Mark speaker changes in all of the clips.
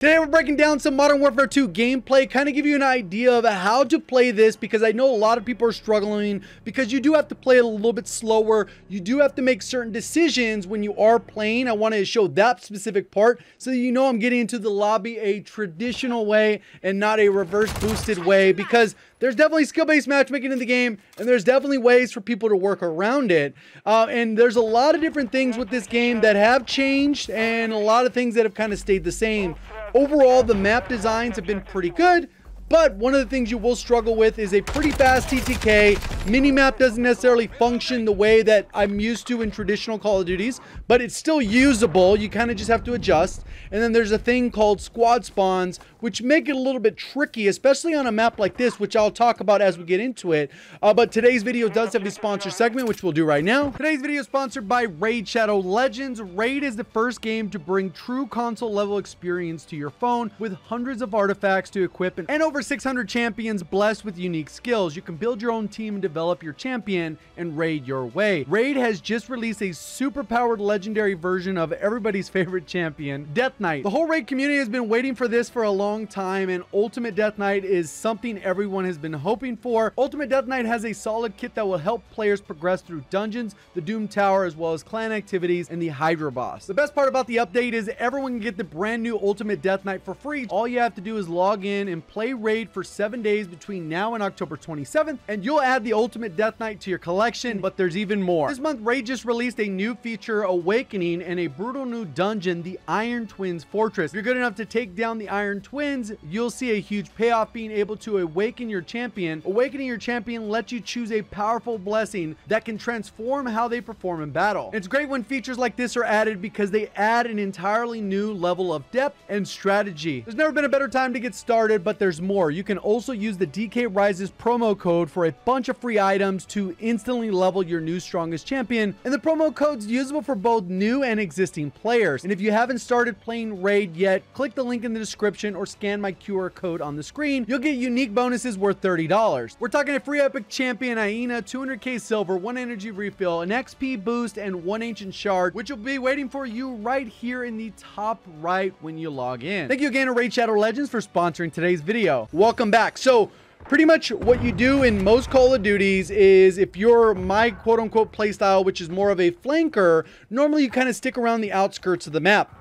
Speaker 1: Today we're breaking down some Modern Warfare 2 gameplay, kind of give you an idea of how to play this, because I know a lot of people are struggling because you do have to play it a little bit slower. You do have to make certain decisions when you are playing. I wanted to show that specific part so that you know I'm getting into the lobby a traditional way and not a reverse boosted way, because there's definitely skill-based matchmaking in the game, and there's definitely ways for people to work around it. And there's a lot of different things with this game that have changed, and a lot of things that have kind of stayed the same. Overall, the map designs have been pretty good, but one of the things you will struggle with is a pretty fast TTK. Minimap doesn't necessarily function the way that I'm used to in traditional Call of Duties, but it's still usable. You kind of just have to adjust. And then there's a thing called squad spawns, which make it a little bit tricky, especially on a map like this, which I'll talk about as we get into it. But today's video does have a sponsor segment, which we'll do right now. Today's video is sponsored by Raid Shadow Legends. Raid is the first game to bring true console level experience to your phone, with hundreds of artifacts to equip and over 600 champions blessed with unique skills. You can build your own team and develop your champion and raid your way. Raid has just released a super powered legendary version of everybody's favorite champion, Death Knight. The whole Raid community has been waiting for this for a long time, and Ultimate Death Knight is something everyone has been hoping for. Ultimate Death Knight has a solid kit that will help players progress through dungeons, the Doom Tower, as well as clan activities and the Hydra boss. The best part about the update is everyone can get the brand new Ultimate Death Knight for free. All you have to do is log in and play Raid for 7 days between now and October 27th, and you'll add the Ultimate Death Knight to your collection. But there's even more. This month, Raid just released a new feature, Awakening, and a brutal new dungeon, the Iron Twins Fortress. If you're good enough to take down the Iron Twins, you'll see a huge payoff being able to awaken your champion. Awakening your champion lets you choose a powerful blessing that can transform how they perform in battle. It's great when features like this are added because they add an entirely new level of depth and strategy. There's never been a better time to get started, but there's more. You can also use the DK Rises promo code for a bunch of free items to instantly level your new strongest champion, and the promo code's usable for both new and existing players. And if you haven't started playing Raid yet, click the link in the description or scan my QR code on the screen. You'll get unique bonuses worth $30. We're talking a free epic champion, Hyena, 200k silver, 1 energy refill, an XP boost, and 1 ancient shard, which will be waiting for you right here in the top right when you log in. Thank you again to Raid Shadow Legends for sponsoring today's video. Welcome back. So pretty much what you do in most Call of Duties is, if you're my quote-unquote playstyle, which is more of a flanker, normally you kind of stick around the outskirts of the map.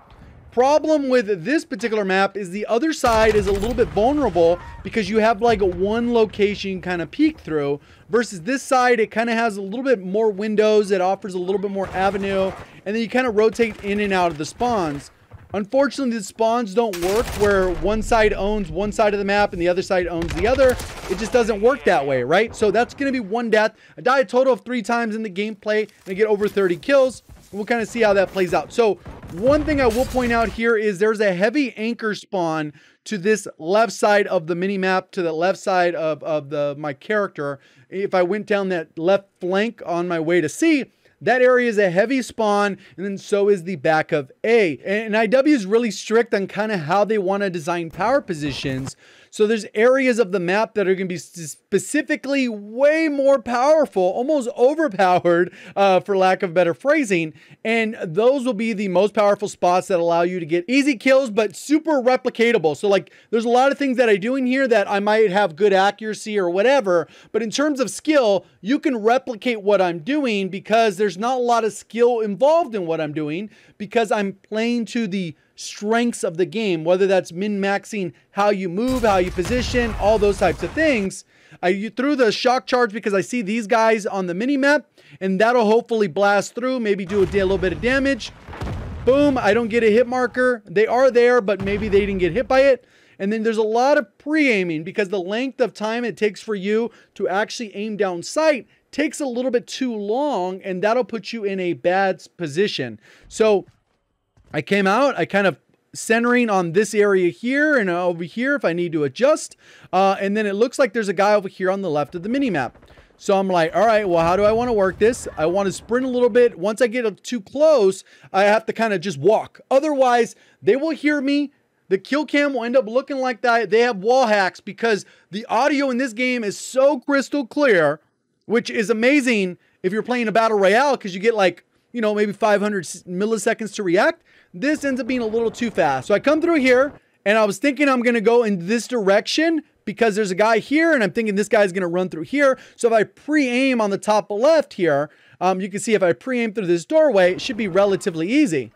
Speaker 1: Problem with this particular map is the other side is a little bit vulnerable because you have like one location kind of peek through, versus this side, it kind of has a little bit more windows. It offers a little bit more avenue, and then you kind of rotate in and out of the spawns. Unfortunately, the spawns don't work where one side owns one side of the map and the other side owns the other. It just doesn't work that way, right? So that's going to be one death. I die a total of 3 times in the gameplay, and I get over 30 kills. We'll kind of see how that plays out. So one thing I will point out here is there's a heavy anchor spawn to this left side of the mini map, to the left side of my character. If I went down that left flank on my way to C, that area is a heavy spawn, and then so is the back of A. And IW is really strict on kind of how they want to design power positions. So there's areas of the map that are going to be specifically way more powerful, almost overpowered, for lack of better phrasing. And those will be the most powerful spots that allow you to get easy kills, but super replicatable. So like, there's a lot of things that I do in here that I might have good accuracy or whatever, but in terms of skill, you can replicate what I'm doing because there's not a lot of skill involved in what I'm doing, because I'm playing to the strengths of the game, whether that's min-maxing how you move, how you position, all those types of things. I threw the shock charge because I see these guys on the mini-map, and that'll hopefully blast through, maybe do a little bit of damage. Boom, I don't get a hit marker. They are there, but maybe they didn't get hit by it. And then there's a lot of pre-aiming, because the length of time it takes for you to actually aim down sight takes a little bit too long, and that'll put you in a bad position. So I came out, I kind of centering on this area here and over here if I need to adjust. And then it looks like there's a guy over here on the left of the mini-map. So I'm like, all right, well, how do I want to work this? I want to sprint a little bit. Once I get too close, I have to kind of just walk. Otherwise, they will hear me. The kill cam will end up looking like that. They have wall hacks because the audio in this game is so crystal clear, which is amazing if you're playing a battle royale, because you get like, you know, maybe 500 milliseconds to react. This ends up being a little too fast. So I come through here, And I was thinking I'm going to go in this direction because there's a guy here, and I'm thinking this guy's going to run through here. So if I pre-aim on the top left here, you can see if I pre-aim through this doorway, it should be relatively easy.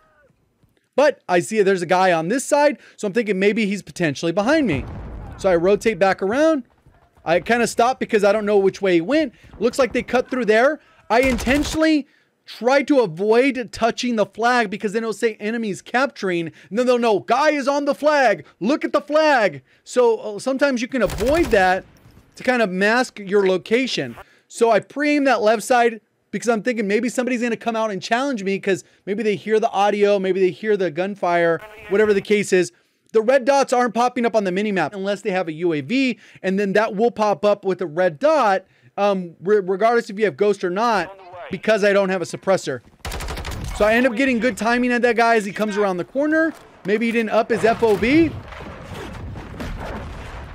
Speaker 1: But I see there's a guy on this side, so I'm thinking maybe he's potentially behind me. So I rotate back around. I kind of stop because I don't know which way he went. Looks like they cut through there. I intentionally try to avoid touching the flag because then it'll say enemies capturing, and then they'll know guy is on the flag. Look at the flag. So sometimes you can avoid that to kind of mask your location. So I pre-aim that left side because I'm thinking maybe somebody's going to come out and challenge me because maybe they hear the audio, maybe they hear the gunfire, whatever the case is. The red dots aren't popping up on the minimap unless they have a UAV, and then that will pop up with a red dot, regardless if you have ghost or not, because I don't have a suppressor. So I end up getting good timing at that guy as he comes around the corner. Maybe he didn't up his FOB. And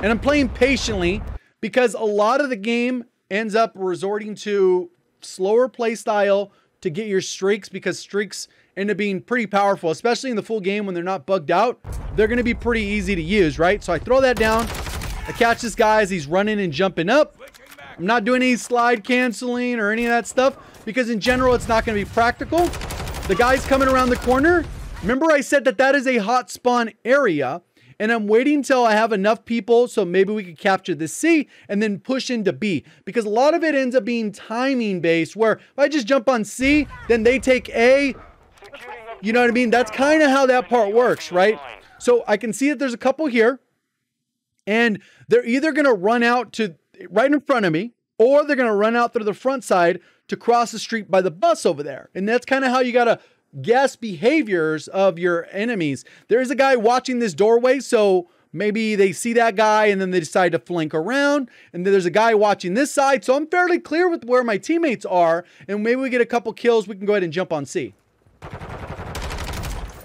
Speaker 1: I'm playing patiently because a lot of the game ends up resorting to slower play style to get your streaks, because streaks end up being pretty powerful, especially in the full game when they're not bugged out. They're going to be pretty easy to use, right? So I throw that down. I catch this guy as he's running and jumping up. I'm not doing any slide canceling or any of that stuff because in general, it's not going to be practical. The guy's coming around the corner. Remember I said that that is a hot spawn area, and I'm waiting until I have enough people so maybe we could capture the C and then push into B, because a lot of it ends up being timing based, where if I just jump on C, then they take A. You know what I mean? That's kind of how that part works, right? So I can see that there's a couple here, and they're either going to run out to right in front of me, or they're going to run out through the front side to cross the street by the bus over there. And that's kind of how you got to guess behaviors of your enemies. There's a guy watching this doorway, so maybe they see that guy and then they decide to flank around. And then there's a guy watching this side, so I'm fairly clear with where my teammates are, and maybe we get a couple kills. We can go ahead and jump on C.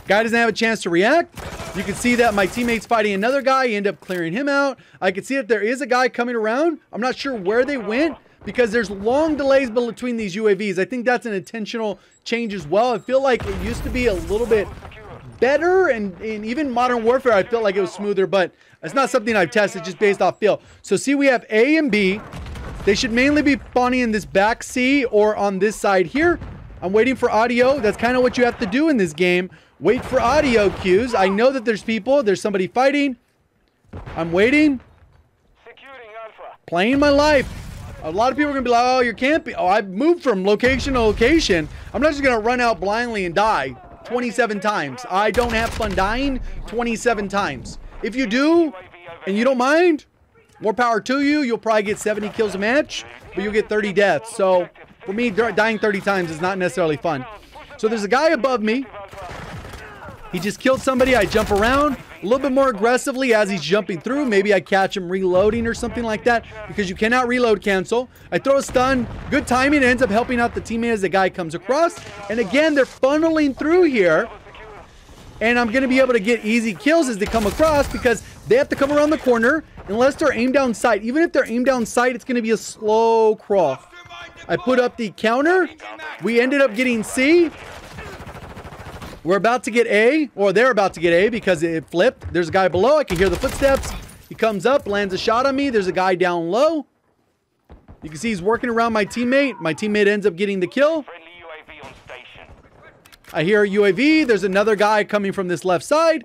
Speaker 1: Guy doesn't have a chance to react. You can see that my teammate's fighting another guy. He ended up clearing him out. I can see that there is a guy coming around. I'm not sure where they went because there's long delays between these UAVs. I think that's an intentional change as well. I feel like it used to be a little bit better, and even Modern Warfare, I felt like it was smoother, but it's not something I've tested, just based off feel. So see, we have A and B. They should mainly be spawning in this back C or on this side here. I'm waiting for audio. That's kind of what you have to do in this game. Wait for audio cues. I know that there's people. There's somebody fighting. I'm waiting. Playing my life. A lot of people are going to be like, oh, you're camping. Oh, I've moved from location to location. I'm not just going to run out blindly and die 27 times. I don't have fun dying 27 times. If you do, and you don't mind, more power to you. You'll probably get 70 kills a match, but you'll get 30 deaths. So for me, dying 30 times is not necessarily fun. So there's a guy above me. He just killed somebody. I jump around a little bit more aggressively as he's jumping through. Maybe I catch him reloading or something like that, because you cannot reload cancel. I throw a stun. Good timing. It ends up helping out the teammate as the guy comes across. And again, they're funneling through here. And I'm going to be able to get easy kills as they come across because they have to come around the corner unless they're aimed down sight. Even if they're aimed down sight, it's going to be a slow crawl. I put up the counter. We ended up getting C. We're about to get A, or they're about to get A because it flipped. There's a guy below. I can hear the footsteps. He comes up, lands a shot on me. There's a guy down low. You can see he's working around my teammate. My teammate ends up getting the kill. I hear a UAV. There's another guy coming from this left side.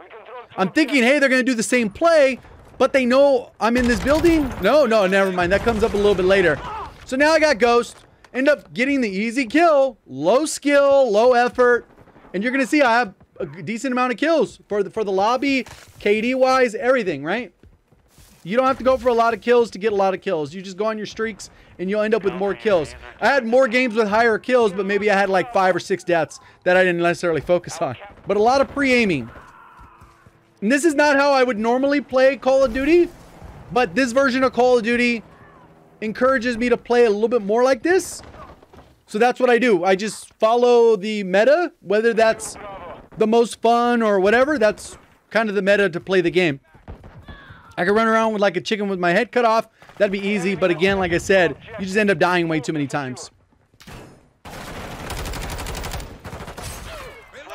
Speaker 1: I'm thinking, hey, they're going to do the same play, but they know I'm in this building. No, never mind. That comes up a little bit later. So now I got Ghost. End up getting the easy kill. Low skill, low effort. And you're going to see I have a decent amount of kills for the lobby, KD-wise, everything, right? You don't have to go for a lot of kills to get a lot of kills. You just go on your streaks, and you'll end up with more kills. I had more games with higher kills, but maybe I had like 5 or 6 deaths that I didn't necessarily focus on. But a lot of pre-aiming. And this is not how I would normally play Call of Duty, but this version of Call of Duty encourages me to play a little bit more like this. So that's what I do. I just follow the meta, whether that's the most fun or whatever. That's kind of the meta to play the game. I could run around with like a chicken with my head cut off. That'd be easy. But again, like I said, you just end up dying way too many times.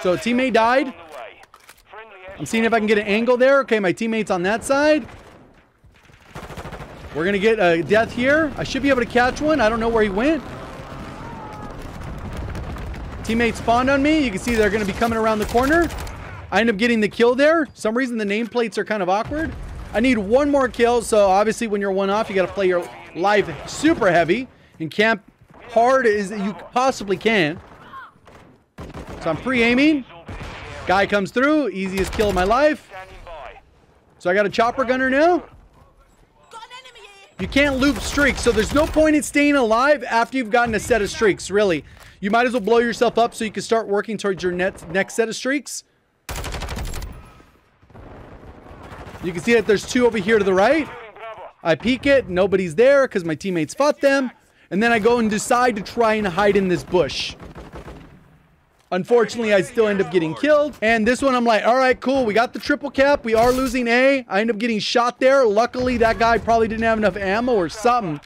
Speaker 1: So a teammate died. I'm seeing if I can get an angle there. Okay, my teammate's on that side. We're gonna get a death here. I should be able to catch one. I don't know where he went. Teammate spawned on me. You can see they're gonna be coming around the corner. I end up getting the kill there. For some reason the nameplates are kind of awkward. I need one more kill, so obviously when you're one off, you gotta play your life super heavy and camp hard as you possibly can. So I'm pre-aiming. Guy comes through, easiest kill of my life. So I got a chopper gunner now. You can't loop streaks, so there's no point in staying alive after you've gotten a set of streaks, really. You might as well blow yourself up so you can start working towards your next set of streaks. You can see that there's two over here to the right. I peek it, nobody's there because my teammates fought them. And then I go and decide to try and hide in this bush. Unfortunately, I still end up getting killed. And this one, I'm like, all right, cool. We got the triple cap. We are losing A. I end up getting shot there. Luckily, that guy probably didn't have enough ammo or something.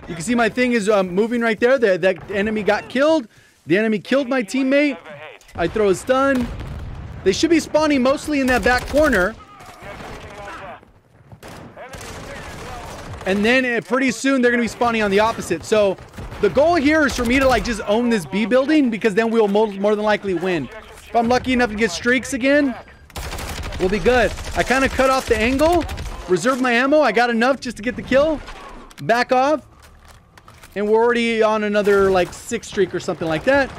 Speaker 1: You can see my thing is moving right there. That enemy got killed. The enemy killed my teammate. I throw a stun. They should be spawning mostly in that back corner. And then pretty soon, they're going to be spawning on the opposite. So the goal here is for me to like just own this B building because then we'll more than likely win. If I'm lucky enough to get streaks again, we'll be good. I kind of cut off the angle, reserved my ammo. I got enough just to get the kill. Back off. And we're already on another like 6 streak or something like that.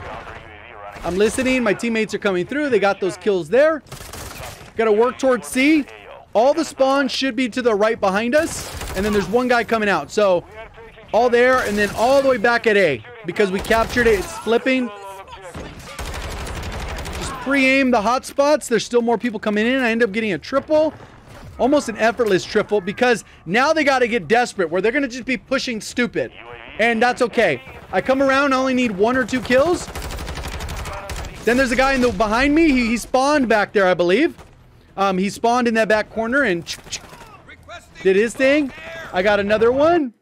Speaker 1: I'm listening. My teammates are coming through. They got those kills there. Got to work towards C. All the spawns should be to the right behind us. And then there's one guy coming out. So all there and then all the way back at A. Because we captured it. It's flipping. Just pre-aim the hot spots. There's still more people coming in. I end up getting a triple. Almost an effortless triple. Because now they got to get desperate. Where they're going to just be pushing stupid. And that's okay. I come around. I only need 1 or 2 kills. Then there's a guy behind me. He spawned back there, I believe. He spawned in that back corner and did his thing. I got another one.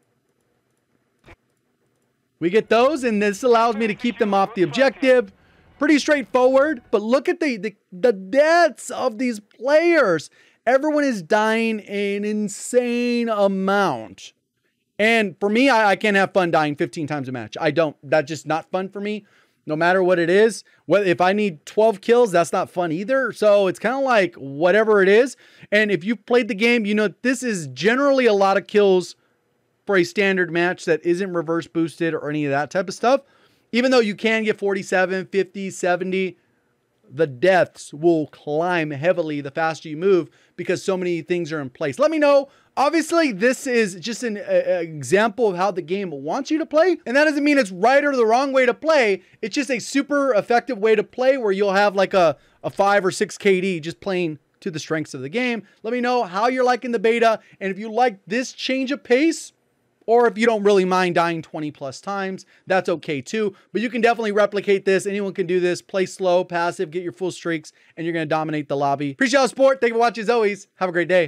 Speaker 1: We get those, and this allows me to keep them off the objective. Pretty straightforward, but look at the deaths of these players. Everyone is dying an insane amount. And for me, I can't have fun dying 15 times a match. I don't. That's just not fun for me. No matter what it is. If I need 12 kills, that's not fun either. So it's kind of like whatever it is. And if you've played the game, you know this is generally a lot of kills for a standard match that isn't reverse boosted or any of that type of stuff. Even though you can get 47, 50, 70, the deaths will climb heavily the faster you move because so many things are in place. Let me know. Obviously, this is just an example of how the game wants you to play. And that doesn't mean it's right or the wrong way to play. It's just a super effective way to play where you'll have like a 5 or 6 KD just playing to the strengths of the game. Let me know how you're liking the beta. And if you like this change of pace, or if you don't really mind dying 20+ times, that's okay too. But you can definitely replicate this. Anyone can do this. Play slow, passive, get your full streaks, and you're going to dominate the lobby. Appreciate the support. Thank you for watching as always. Have a great day.